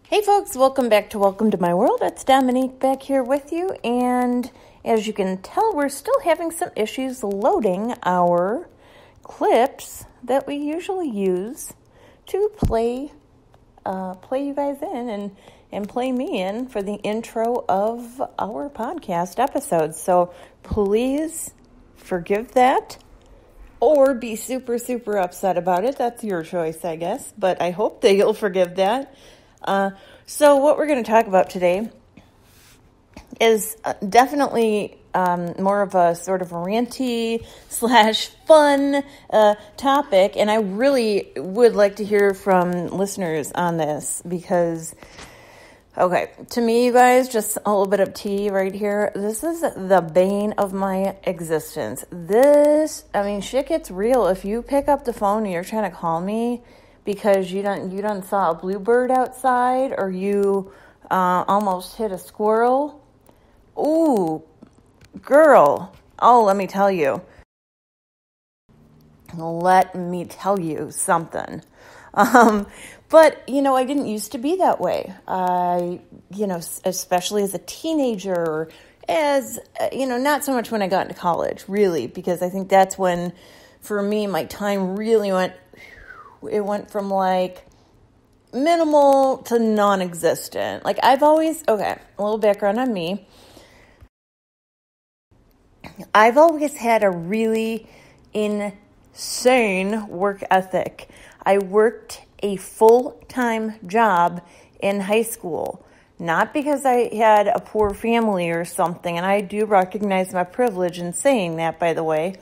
Hey folks, welcome to My World. It's Dominique back here with you, and as you can tell, we're still having some issues loading our clips that we usually use to play you guys in and play me in for the intro of our podcast episodes. So please forgive that or be super, super upset about it. That's your choice, I guess, but I hope that you'll forgive that. So what we're going to talk about today is definitely more of a sort of ranty / fun topic, and I really would like to hear from listeners on this because, okay, to me, you guys, just a little bit of tea right here. This is the bane of my existence. Shit gets real. If you pick up the phone and you're trying to call me because you done saw a bluebird outside, or you almost hit a squirrel. Ooh, girl. Oh, let me tell you something. But, I didn't used to be that way. Especially as a teenager, or as, not so much when I got into college, really, because I think that's when, for me, my time really went from like minimal to non-existent. Like a little background on me. I've always had a really insane work ethic. I worked a full-time job in high school, not because I had a poor family or something, and I do recognize my privilege in saying that, by the way.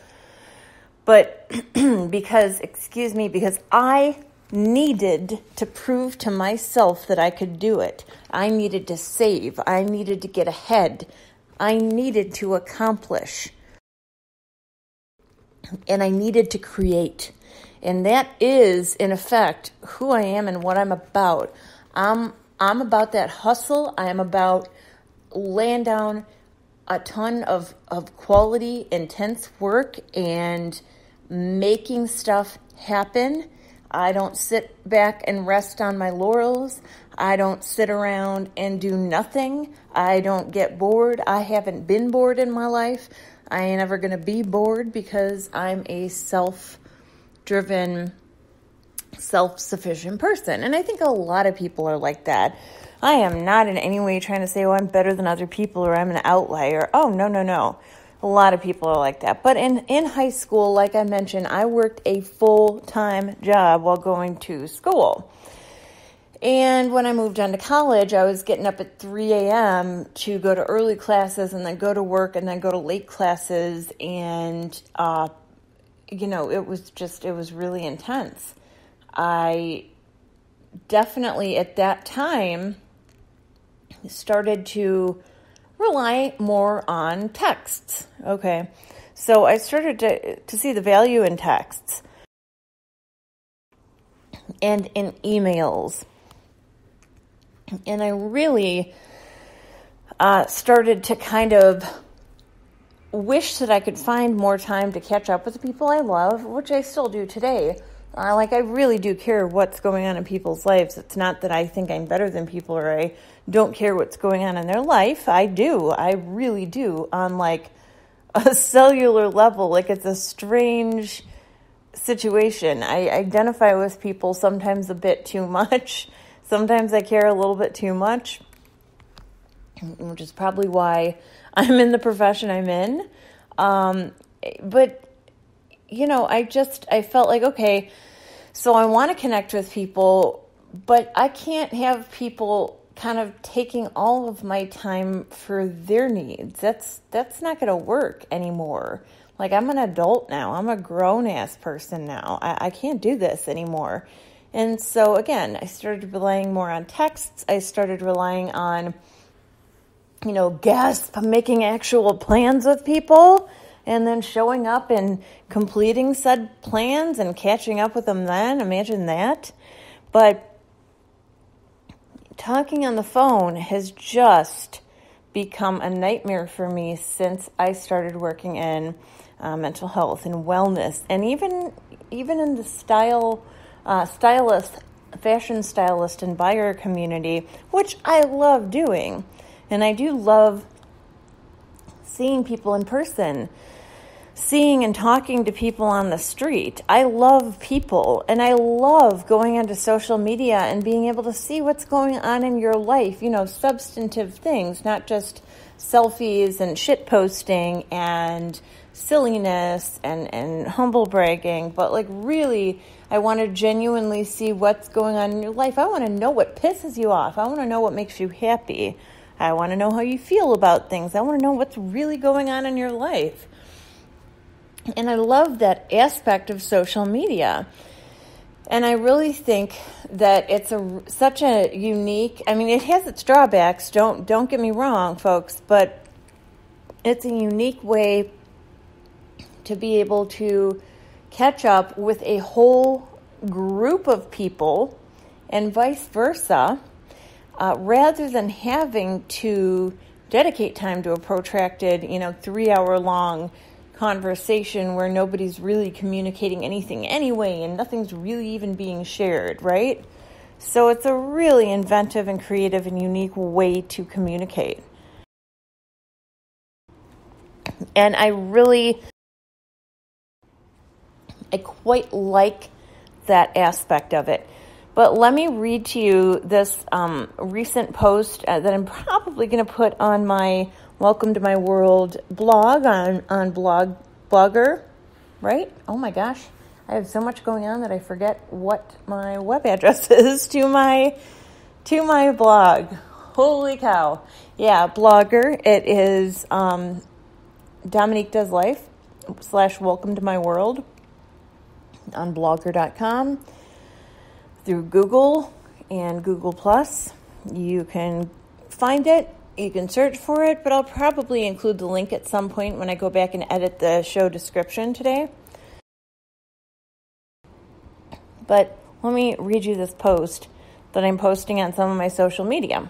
But because I needed to prove to myself that I could do it. I needed to save. I needed to get ahead. I needed to accomplish. And I needed to create. And that is, in effect, who I am and what I'm about. I'm about that hustle. I am about laying down a ton of quality, intense work and making stuff happen. I don't sit back and rest on my laurels. I don't sit around and do nothing. I don't get bored. I haven't been bored in my life. I ain't ever going to be bored because I'm a self-driven, self-sufficient person. And I think a lot of people are like that. I am not in any way trying to say, I'm better than other people or I'm an outlier. Oh, no. A lot of people are like that. But in high school, like I mentioned, I worked a full-time job while going to school. And when I moved on to college, I was getting up at 3 a.m. to go to early classes and then go to work and then go to late classes. And, it was really intense. I definitely at that time started to rely more on texts. Okay. So I started to see the value in texts and in emails. And I really started to kind of wish that I could find more time to catch up with the people I love, which I still do today. I really do care what's going on in people's lives. It's not that I think I'm better than people or I don't care what's going on in their life. I do. I really do. On a cellular level, it's a strange situation. I identify with people sometimes a bit too much. Sometimes I care a little bit too much, which is probably why I'm in the profession I'm in. But I felt like, okay, so I want to connect with people, but I can't have people kind of taking all of my time for their needs. That's not going to work anymore. I'm an adult now. I'm a grown-ass person now. I can't do this anymore. And so, again, I started relying more on texts. I started relying on, making actual plans with people, and then showing up and completing said plans and catching up with them then. Imagine that. But talking on the phone has just become a nightmare for me since I started working in mental health and wellness, and even in the stylist fashion stylist and buyer community, which I love doing. And I do love seeing people in person, seeing and talking to people on the street. I love people, and I love going onto social media and being able to see what's going on in your life, substantive things, not just selfies and shit posting and silliness and humble bragging, but like really, I want to genuinely see what's going on in your life. I want to know what pisses you off. I want to know what makes you happy. I want to know how you feel about things. I want to know what's really going on in your life. And I love that aspect of social media. And I really think that it's such a unique, it has its drawbacks, don't get me wrong, folks, but it's a unique way to be able to catch up with a whole group of people and vice versa, rather than having to dedicate time to a protracted, 3-hour-long conversation where nobody's really communicating anything anyway and nothing's really even being shared, right? So it's a really inventive and creative and unique way to communicate. And I quite like that aspect of it. But let me read to you this recent post that I'm probably going to put on my Welcome to My World blog on Blogger, right? Oh my gosh, I have so much going on that I forget what my web address is to my blog. Holy cow. Yeah, Blogger. It is Dominique Does Life / Welcome to My World on blogger.com. Through Google and Google+. You can find it. You can search for it, but I'll probably include the link at some point when I go back and edit the show description today. But let me read you this post that I'm posting on some of my social media.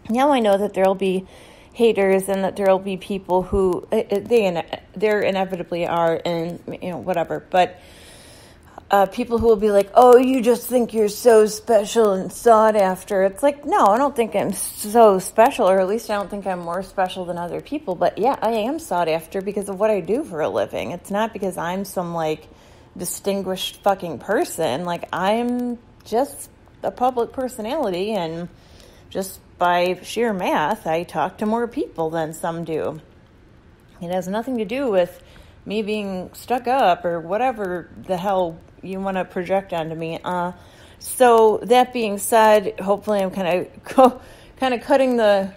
Now I know that there'll be haters and that there'll be people who, there inevitably are, and whatever, but people who will be like, oh, you just think you're so special and sought after. It's like, no, I don't think I'm so special, or at least I don't think I'm more special than other people. But yeah, I am sought after because of what I do for a living. It's not because I'm some distinguished fucking person. I'm just a public personality, and just by sheer math, I talk to more people than some do. It has nothing to do with me being stuck up or whatever the hell you want to project onto me. So that being said, hopefully I'm kind of cutting the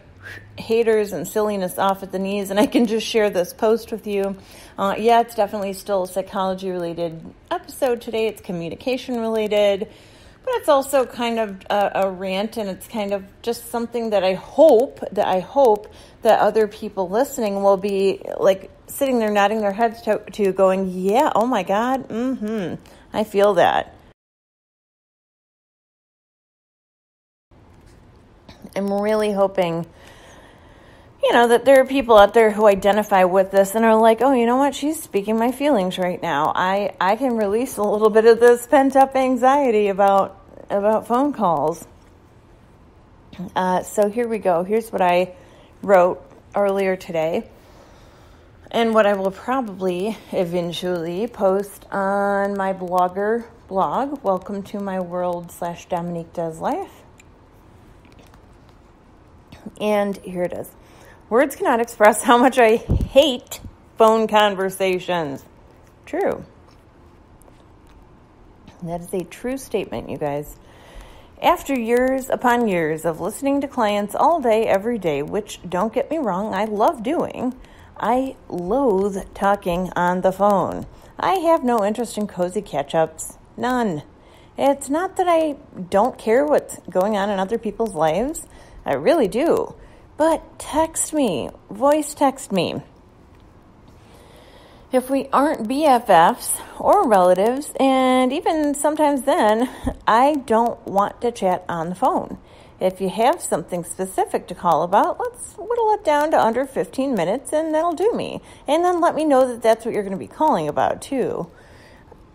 haters and silliness off at the knees, and I can just share this post with you. Yeah, it's definitely still a psychology-related episode today. It's communication-related, but it's also kind of a rant, and it's kind of just something that I hope that other people listening will be sitting there nodding their heads to going, yeah, oh my God, I feel that. I'm really hoping, that there are people out there who identify with this and are like, oh, you know what? She's speaking my feelings right now. I can release a little bit of this pent-up anxiety about phone calls. So here we go. Here's what I wrote earlier today, and what I will probably eventually post on my Blogger blog, Welcome to My World / Dominique Does Life. And here it is. Words cannot express how much I hate phone conversations. True. That is a true statement, you guys. After years upon years of listening to clients all day, every day, which, don't get me wrong, I love doing, I loathe talking on the phone. I have no interest in cozy catch-ups. None. It's not that I don't care what's going on in other people's lives. I really do. But text me. Voice text me. If we aren't BFFs or relatives, and even sometimes then, I don't want to chat on the phone. If you have something specific to call about, let's whittle it down to under 15 minutes, and that'll do me. And then let me know that that's what you're going to be calling about, too.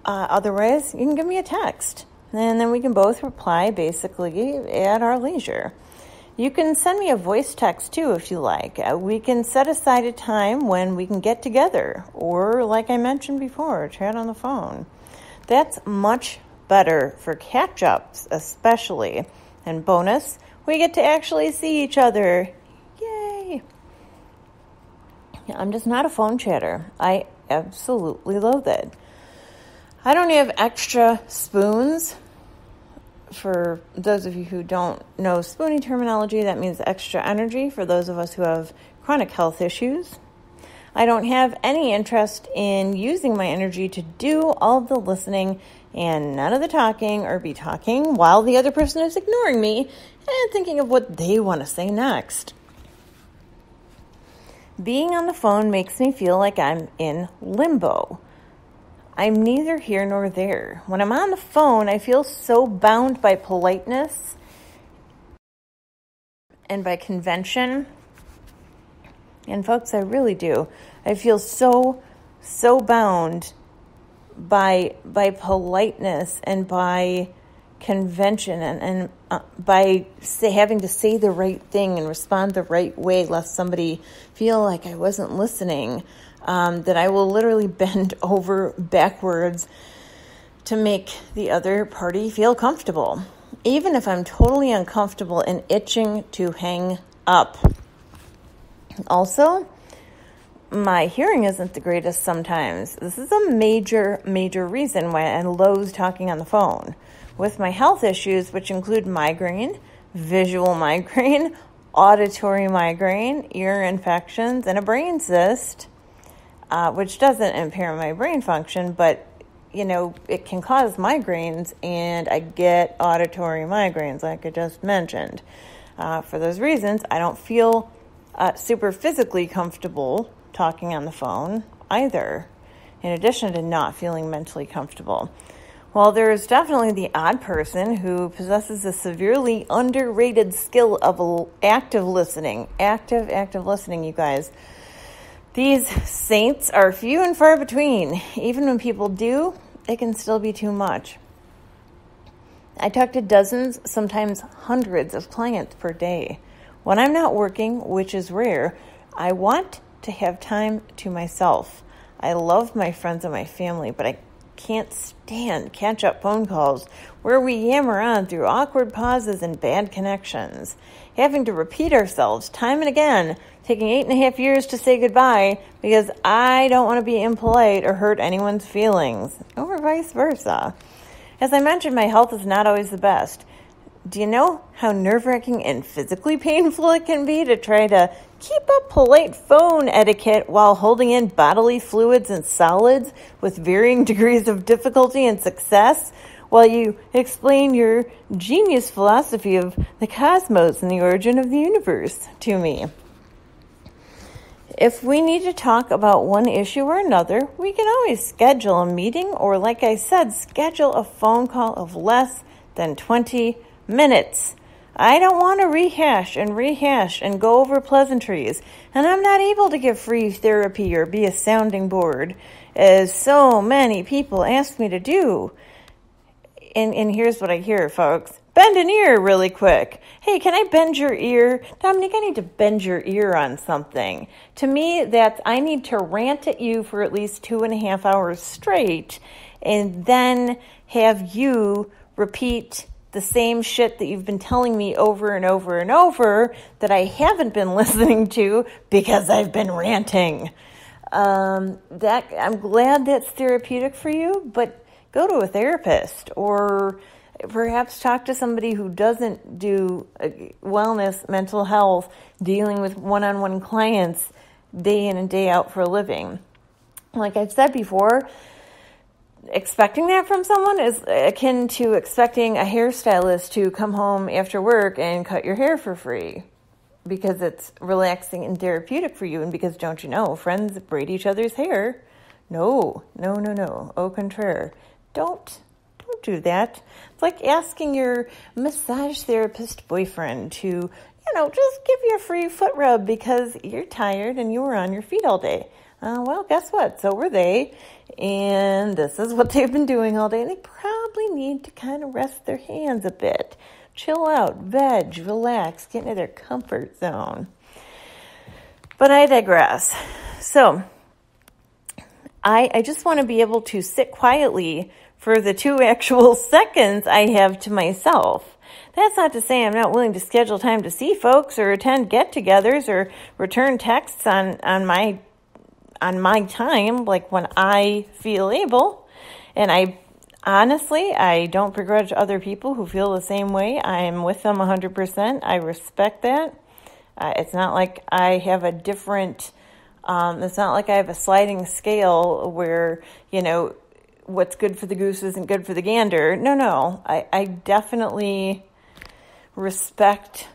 Otherwise, you can give me a text. and then we can both reply basically at our leisure. You can send me a voice text too if you like. We can set aside a time when we can get together, or like I mentioned before, chat on the phone. That's much better for catch-ups especially. And bonus, we get to actually see each other. Yay! I'm just not a phone chatter. I absolutely loathe it. I don't have extra spoons. For those of you who don't know spoonie terminology, that means extra energy for those of us who have chronic health issues. I don't have any interest in using my energy to do all of the listening and none of the talking or be talking while the other person is ignoring me and thinking of what they want to say next. Being on the phone makes me feel like I'm in limbo. I'm neither here nor there. When I'm on the phone, I feel so bound by politeness and by convention. And folks, I really do. I feel so bound by politeness and by convention and by having to say the right thing and respond the right way, lest somebody feel like I wasn't listening. That I will literally bend over backwards to make the other party feel comfortable, even if I'm totally uncomfortable and itching to hang up. Also, my hearing isn't the greatest sometimes. This is a major reason why I loathe talking on the phone. With my health issues, which include migraine, visual migraine, auditory migraine, ear infections, and a brain cyst, which doesn't impair my brain function, but, it can cause migraines, and I get auditory migraines, like I just mentioned. For those reasons, I don't feel super physically comfortable talking on the phone either, in addition to not feeling mentally comfortable. Well, there is definitely the odd person who possesses a severely underrated skill of active listening. Active listening, you guys. These saints are few and far between. Even when people do, it can still be too much. I talk to dozens, sometimes hundreds of clients per day. When I'm not working, which is rare, I want to have time to myself. I love my friends and my family, but I can't stand catch-up phone calls where we yammer on through awkward pauses and bad connections. Having to repeat ourselves time and again, taking 8.5 years to say goodbye because I don't want to be impolite or hurt anyone's feelings, or vice versa. As I mentioned, my health is not always the best. Do you know how nerve-wracking and physically painful it can be to try to keep up polite phone etiquette while holding in bodily fluids and solids with varying degrees of difficulty and success while you explain your genius philosophy of the cosmos and the origin of the universe to me? If we need to talk about one issue or another, we can always schedule a meeting or, like I said, schedule a phone call of less than 20 minutes. I don't want to rehash and go over pleasantries, and I'm not able to give free therapy or be a sounding board, as so many people ask me to do. And here's what I hear, folks. Bend an ear really quick. Hey, can I bend your ear? Dominique, I need to bend your ear on something. To me, that's I need to rant at you for at least 2.5 hours straight and then have you repeat the same shit that you've been telling me over and over and over that I haven't been listening to because I've been ranting. I'm glad that's therapeutic for you, but go to a therapist or perhaps talk to somebody who doesn't do wellness, mental health, dealing with one-on-one clients day in and day out for a living. Like I've said before, expecting that from someone is akin to expecting a hairstylist to come home after work and cut your hair for free because it's relaxing and therapeutic for you, and because, don't you know, friends braid each other's hair. No. Au contraire. Don't do that. It's like asking your massage therapist boyfriend to, just give you a free foot rub because you're tired and you were on your feet all day. Well, guess what? So were they. And this is what they've been doing all day. And they probably need to kind of rest their hands a bit. Chill out, veg, relax, get into their comfort zone. But I digress. So I just want to be able to sit quietly for the 2 actual seconds I have to myself. That's not to say I'm not willing to schedule time to see folks or attend get-togethers or return texts on my time, like when I feel able. And I don't begrudge other people who feel the same way. I am with them 100%. I respect that. It's not like I have a different, it's not like I have a sliding scale where, what's good for the goose isn't good for the gander. No. I definitely respect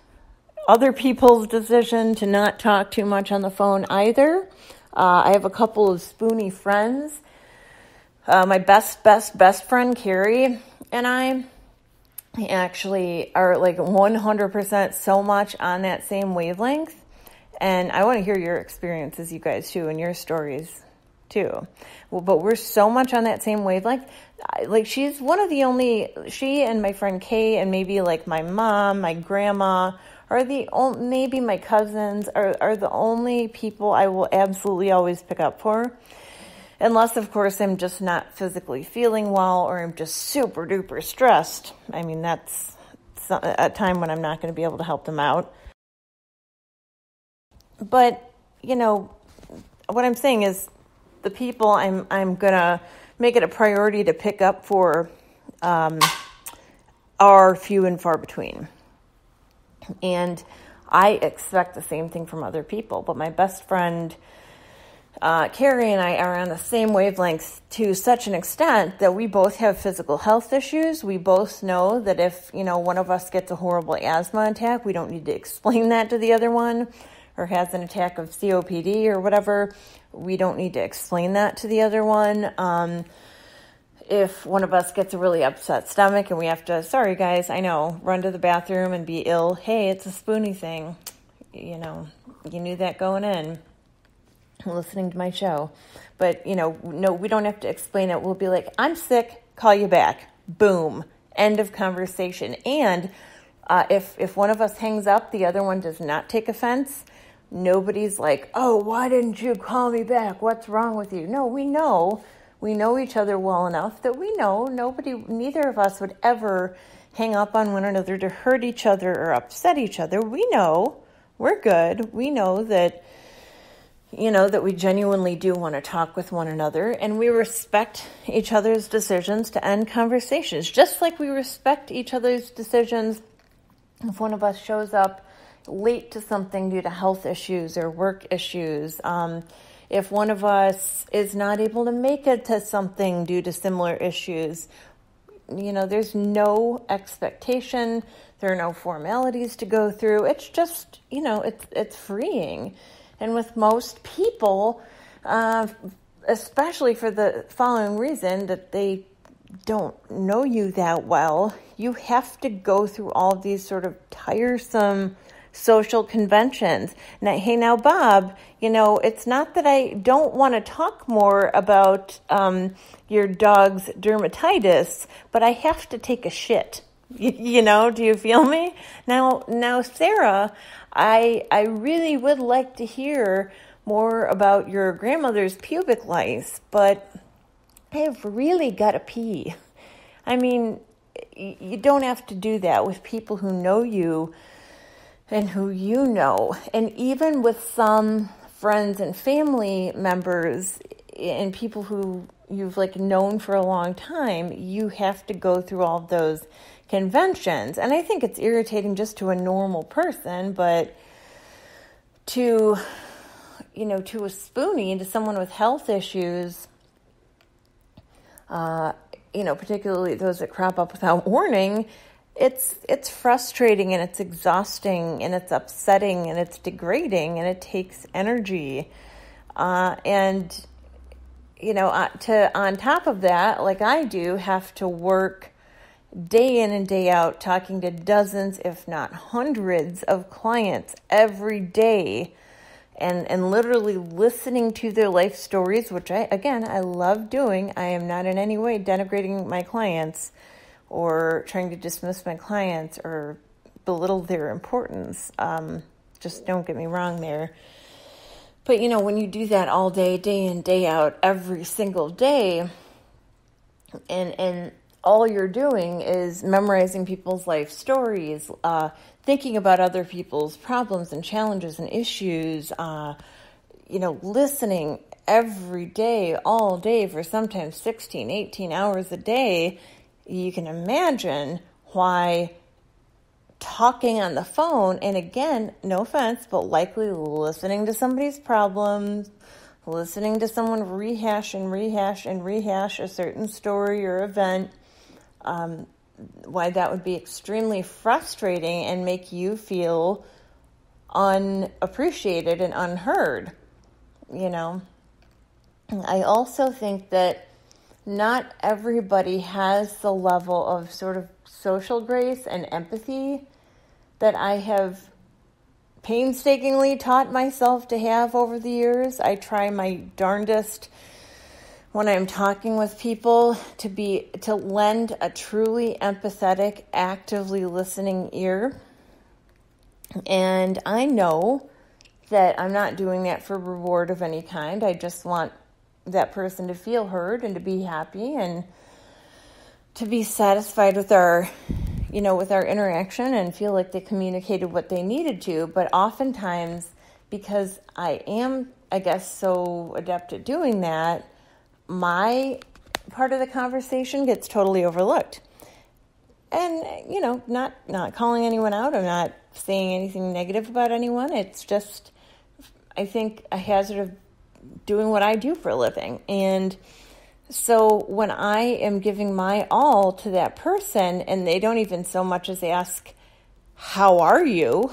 other people's decision to not talk too much on the phone either. I have a couple of spoony friends. My best friend, Carrie, and I actually are like 100% so much on that same wavelength. And I want to hear your experiences, you guys, too, and your stories, too. Well, but we're so much on that same wavelength. Like, she's one of the only, she and my friend Kay and maybe like my mom, my grandma, are maybe my cousins are the only people I will absolutely always pick up for. Unless, of course, I'm just not physically feeling well or I'm just super duper stressed. I mean, that's a time when I'm not going to be able to help them out. But, what I'm saying is the people I'm going to make it a priority to pick up for are few and far between. And I expect the same thing from other people. But my best friend, Carrie, and I are on the same wavelength to such an extent that we both have physical health issues. We both know that if, one of us gets a horrible asthma attack, we don't need to explain that to the other one, or has an attack of COPD or whatever. We don't need to explain that to the other one. If one of us gets a really upset stomach and we have to, sorry guys, I know, run to the bathroom and be ill. Hey, it's a spoony thing. You knew that going in, listening to my show. But, no, we don't have to explain it. We'll be like, I'm sick, call you back. Boom. End of conversation. And if one of us hangs up, the other one does not take offense. Nobody's like, oh, why didn't you call me back? What's wrong with you? No, we know each other well enough that we know neither of us would ever hang up on one another to hurt each other or upset each other. We know we're good. We know that, that we genuinely do want to talk with one another, and we respect each other's decisions to end conversations, just like we respect each other's decisions if one of us shows up late to something due to health issues or work issues. If one of us is not able to make it to something due to similar issues, there's no expectation. There are no formalities to go through. It's just, it's freeing. And with most people, especially for the following reason, that they don't know you that well, you have to go through all of these sort of tiresome social conventions. Now, Bob, it's not that I don't want to talk more about your dog's dermatitis, but I have to take a shit. Do you feel me? Now, Sarah, I really would like to hear more about your grandmother's pubic lice, but I have really got to pee. I mean, you don't have to do that with people who know you and who you know. And even with some friends and family members and people who you've known for a long time, you have to go through all of those conventions. And I think it's irritating just to a normal person, but to a spoonie, to someone with health issues, particularly those that crop up without warning, it's frustrating and it's exhausting and it's upsetting and it's degrading and it takes energy. On top of that, like I do, have to work day in and day out talking to dozens, if not hundreds of clients every day. and literally listening to their life stories, which I love doing. I am not in any way denigrating my clients or trying to dismiss my clients or belittle their importance. Just don't get me wrong there. But, when you do that all day in, day out, every single day, and all you're doing is memorizing people's life stories, thinking about other people's problems and challenges and issues, listening every day, all day for sometimes 16, 18 hours a day, you can imagine why talking on the phone, and again, no offense, but likely listening to somebody's problems, listening to someone rehash a certain story or event, why that would be extremely frustrating and make you feel unappreciated and unheard. I also think that not everybody has the level of sort of social grace and empathy that I have painstakingly taught myself to have over the years. I try my darndest when I'm talking with people to lend a truly empathetic, actively listening ear. And I know that I'm not doing that for reward of any kind. I just want that person to feel heard and to be happy and to be satisfied with our interaction and feel like they communicated what they needed to. But oftentimes, because I am, I guess, so adept at doing that, my part of the conversation gets totally overlooked. And, not calling anyone out. I'm not saying anything negative about anyone. It's just, I think, a hazard of doing what I do for a living. And so when I am giving my all to that person and they don't even so much as ask, how are you?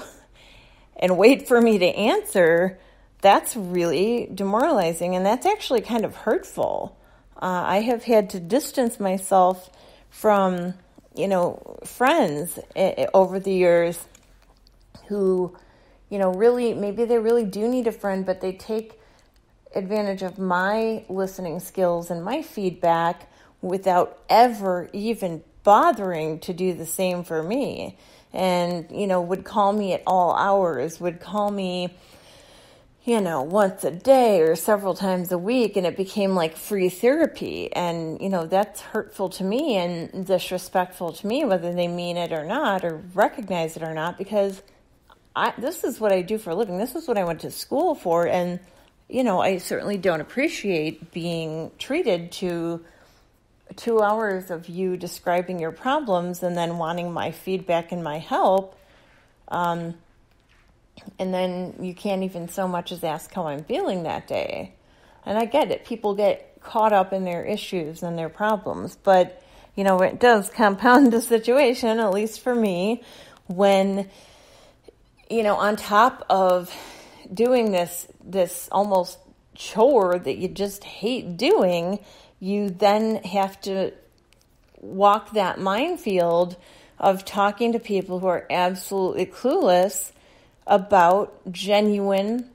And wait for me to answer, that's really demoralizing. And that's actually kind of hurtful. I have had to distance myself from, friends over the years who, really, maybe they really do need a friend, but they take advantage of my listening skills and my feedback without ever even bothering to do the same for me. And, would call me at all hours, would call me, once a day or several times a week, and it became like free therapy. And, that's hurtful to me and disrespectful to me, whether they mean it or not, or recognize it or not, because this is what I do for a living. This is what I went to school for. And, I certainly don't appreciate being treated to 2 hours of you describing your problems and then wanting my feedback and my help. And then you can't even so much as ask how I'm feeling that day. And I get it. People get caught up in their issues and their problems. But, it does compound the situation, at least for me, when, on top of doing this almost chore that you just hate doing, you then have to walk that minefield of talking to people who are absolutely clueless about genuine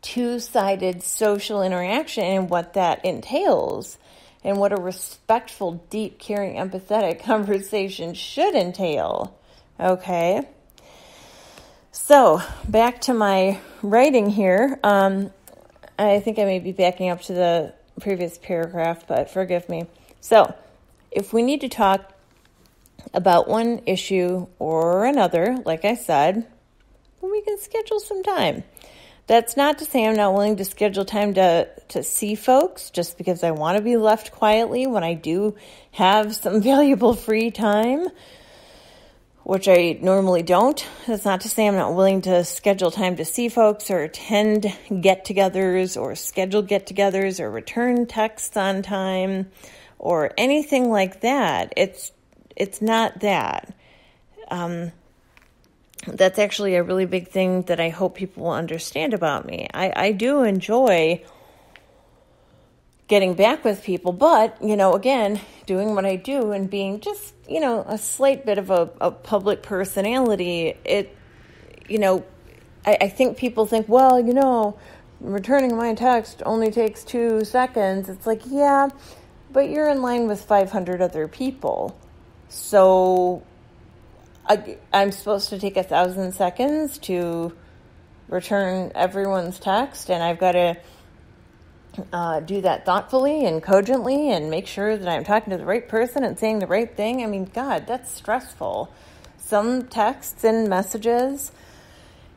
two-sided social interaction and what that entails and what a respectful, deep, caring, empathetic conversation should entail. Okay? So, back to my writing here. I think I may be backing up to the previous paragraph, but forgive me. So, if we need to talk about one issue or another, like I said, we can schedule some time. That's not to say I'm not willing to schedule time to see folks just because I want to be left quietly when I do have some valuable free time, which I normally don't. That's not to say I'm not willing to schedule time to see folks or attend get-togethers or schedule get-togethers or return texts on time or anything like that. It's not that. That's actually a really big thing that I hope people will understand about me. I do enjoy getting back with people, but, again, doing what I do and being just, a slight bit of a public personality, I think people think, well, returning my text only takes 2 seconds. It's like, yeah, but you're in line with 500 other people. So I'm supposed to take 1,000 seconds to return everyone's text, and I've got to do that thoughtfully and cogently and make sure that I'm talking to the right person and saying the right thing. I mean, God, that's stressful. Some texts and messages,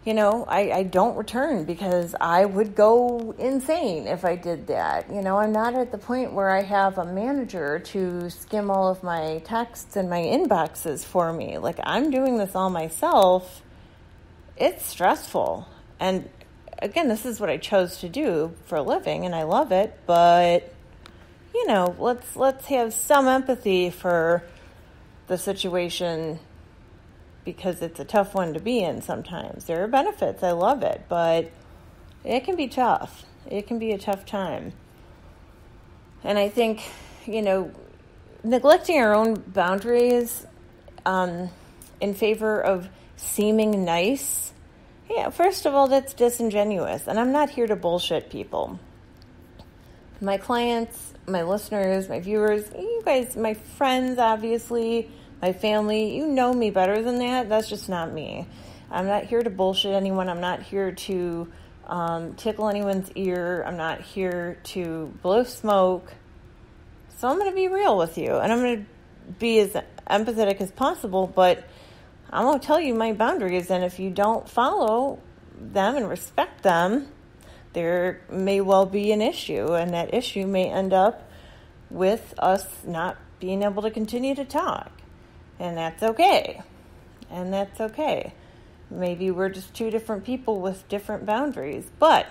I don't return because I would go insane if I did that. I'm not at the point where I have a manager to skim all of my texts and my inboxes for me. Like, I'm doing this all myself. It's stressful. And again, this is what I chose to do for a living, and I love it. But, let's have some empathy for the situation, because it's a tough one to be in sometimes. There are benefits. I love it, but it can be tough. It can be a tough time. And I think, neglecting our own boundaries in favor of seeming nice, first of all, that's disingenuous. And I'm not here to bullshit people. My clients, my listeners, my viewers, you guys, my friends, obviously, my family, you know me better than that. That's just not me. I'm not here to bullshit anyone. I'm not here to tickle anyone's ear. I'm not here to blow smoke. So I'm going to be real with you, and I'm going to be as empathetic as possible, but I'm going to tell you my boundaries, and if you don't follow them and respect them, there may well be an issue, and that issue may end up with us not being able to continue to talk. And that's okay. And that's okay. Maybe we're just two different people with different boundaries. But,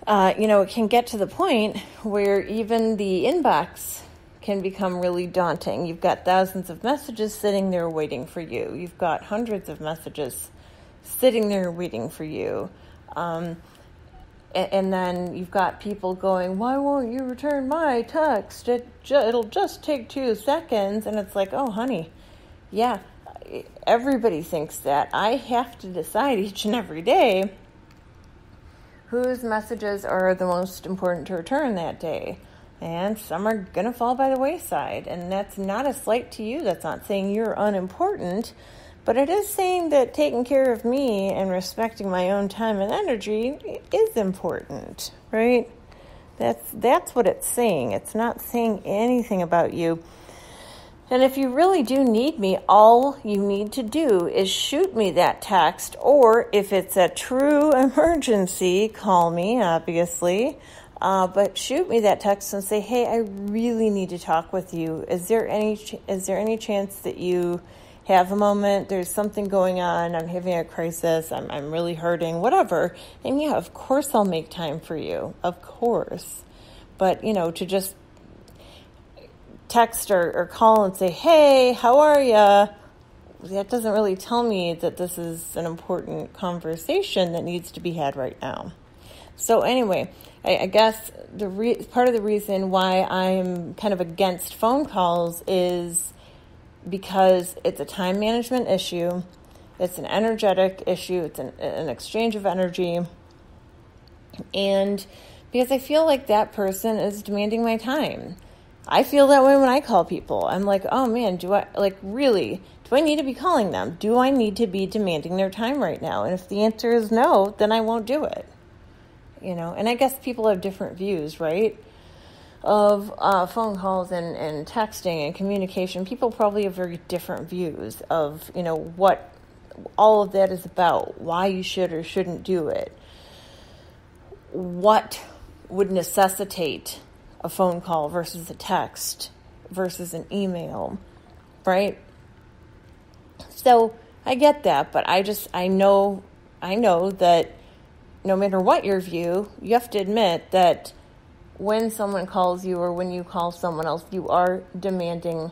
it can get to the point where even the inbox can become really daunting. You've got thousands of messages sitting there waiting for you. You've got hundreds of messages sitting there waiting for you. And then you've got people going, why won't you return my text? It'll just take 2 seconds. And it's like, oh, honey, yeah, everybody thinks that. I have to decide each and every day whose messages are the most important to return that day. And some are going to fall by the wayside. And that's not a slight to you. That's not saying you're unimportant. But it is saying that taking care of me and respecting my own time and energy is important, right? That's what it's saying. It's not saying anything about you. And if you really do need me, all you need to do is shoot me that text, or if it's a true emergency, call me, obviously. But shoot me that text and say, hey, I really need to talk with you. Is there any chance that you have a moment? There's something going on. I'm having a crisis. I'm really hurting, whatever. And yeah, of course I'll make time for you. Of course. But, to just text or call and say, hey, how are you? That doesn't really tell me that this is an important conversation that needs to be had right now. So anyway, I guess part of the reason why I'm kind of against phone calls is because it's a time management issue, it's an energetic issue, it's an exchange of energy, and because I feel like that person is demanding my time. I feel that way when I call people. I'm like, oh man, do I need to be calling them? Do I need to be demanding their time right now? And if the answer is no, then I won't do it. And I guess people have different views, right? Of phone calls and texting and communication. People probably have very different views of, what all of that is about, why you should or shouldn't do it, what would necessitate a phone call versus a text versus an email, right? So I get that, but I know that no matter what your view, you have to admit that when someone calls you or when you call someone else, you are demanding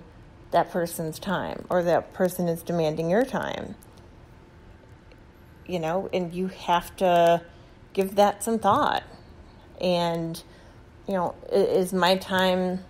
that person's time, or that person is demanding your time. And you have to give that some thought. And, is my time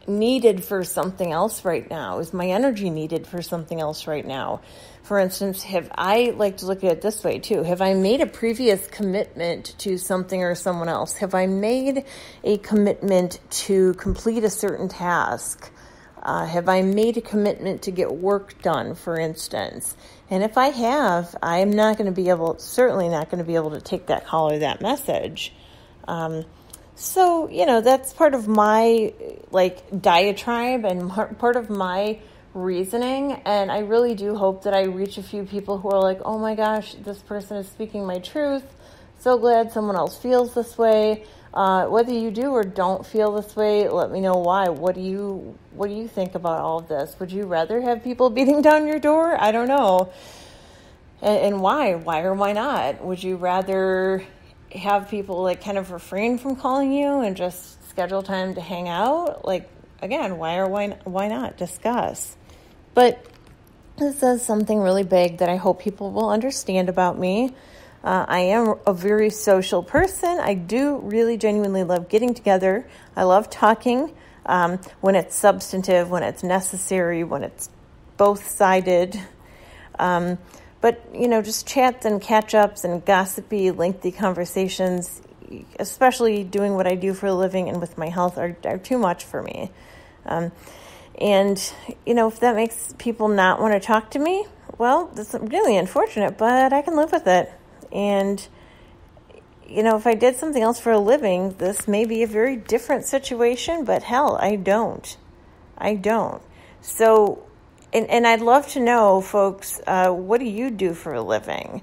needed for something else right now? Is my energy needed for something else right now? For instance, I like to look at it this way too. Have I made a previous commitment to something or someone else? Have I made a commitment to complete a certain task? Have I made a commitment to get work done, for instance? And if I have, I'm certainly not going to be able to take that call or that message. So, that's part of my diatribe and part of my reasoning. And I really do hope that I reach a few people who are like, oh my gosh, this person is speaking my truth. So glad someone else feels this way. Whether you do or don't feel this way, let me know why. What do you think about all of this? Would you rather have people beating down your door? I don't know. And why? Why or why not? Would you rather have people kind of refrain from calling you and just schedule time to hang out? Again, why or why not? Discuss. But this is something really big that I hope people will understand about me. I am a very social person. I do really genuinely love getting together. I love talking when it's substantive, when it's necessary, when it's both-sided. But, just chats and catch-ups and gossipy, lengthy conversations, especially doing what I do for a living and with my health, are too much for me. And, if that makes people not want to talk to me, well, that's really unfortunate, but I can live with it. And, if I did something else for a living, this may be a very different situation, but hell, I don't. So, and I'd love to know, folks, what do you do for a living?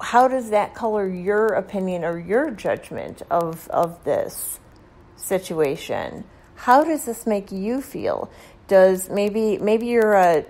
How does that color your opinion or your judgment of this situation? How does this make you feel? Does maybe you're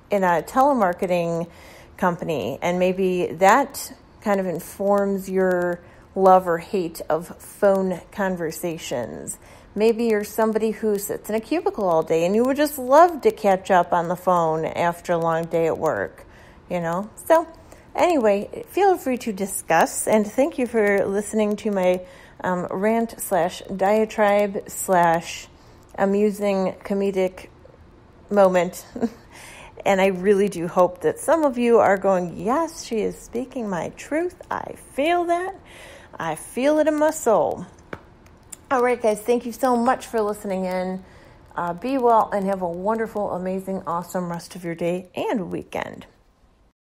in a telemarketing company, and maybe that kind of informs your love or hate of phone conversations. Maybe you're somebody who sits in a cubicle all day and you would just love to catch up on the phone after a long day at work, So anyway, feel free to discuss, and thank you for listening to my rant/diatribe/ amusing comedic moment. And I really do hope that some of you are going, yes, she is speaking my truth. I feel that. I feel it in my soul. All right, guys, thank you so much for listening in. Be well and have a wonderful, amazing, awesome rest of your day and weekend.